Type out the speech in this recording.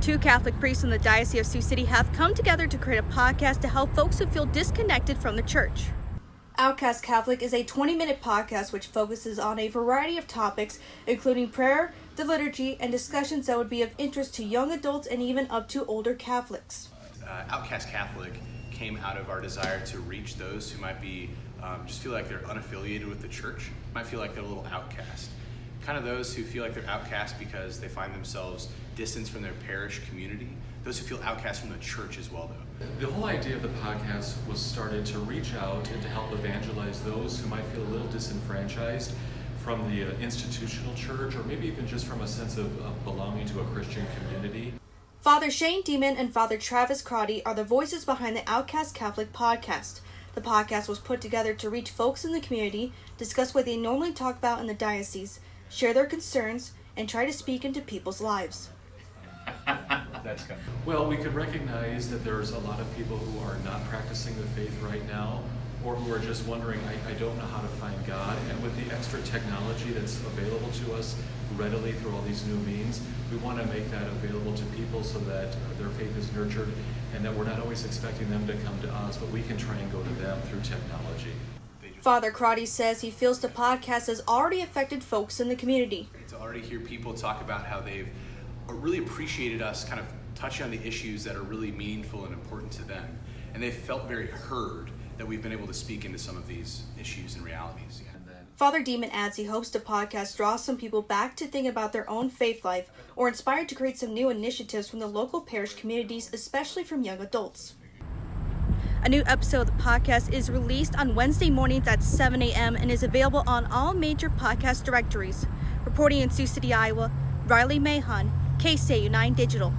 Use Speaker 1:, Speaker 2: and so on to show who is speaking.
Speaker 1: Two Catholic priests in the Diocese of Sioux City have come together to create a podcast to help folks who feel disconnected from the church. Outcast Catholic is a 20-minute podcast which focuses on a variety of topics, including prayer, the liturgy, and discussions that would be of interest to young adults and even up to older Catholics.
Speaker 2: Outcast Catholic came out of our desire to reach those who might be just feel like they're unaffiliated with the church, might feel like they're a little outcast. Kind of those who feel like they're outcast because they find themselves distanced from their parish community. Those who feel outcast from the church as well, though.
Speaker 3: The whole idea of the podcast was started to reach out and to help evangelize those who might feel a little disenfranchised from the institutional church, or maybe even just from a sense of belonging to a Christian community.
Speaker 1: Father Shane Deman and Father Travis Crotty are the voices behind the Outcast Catholic podcast. The podcast was put together to reach folks in the community, discuss what they normally talk about in the diocese, share their concerns, and try to speak into people's lives.
Speaker 3: That's good. Well, we could recognize that there's a lot of people who are not practicing the faith right now, or who are just wondering, I don't know how to find God. And with the extra technology that's available to us readily through all these new means, we want to make that available to people so that their faith is nurtured and that we're not always expecting them to come to us, but we can try and go to them through technology.
Speaker 1: Father Crotty says he feels the podcast has already affected folks in the community.
Speaker 2: To already hear people talk about how they've really appreciated us kind of touching on the issues that are really meaningful and important to them. And they've felt very heard that we've been able to speak into some of these issues and realities.
Speaker 1: Father Deman adds he hopes the podcast draws some people back to think about their own faith life or inspired to create some new initiatives from the local parish communities, especially from young adults. A new episode of the podcast is released on Wednesday mornings at 7 a.m. and is available on all major podcast directories. Reporting in Sioux City, Iowa, Riley Mahon, KCAU-9 Digital.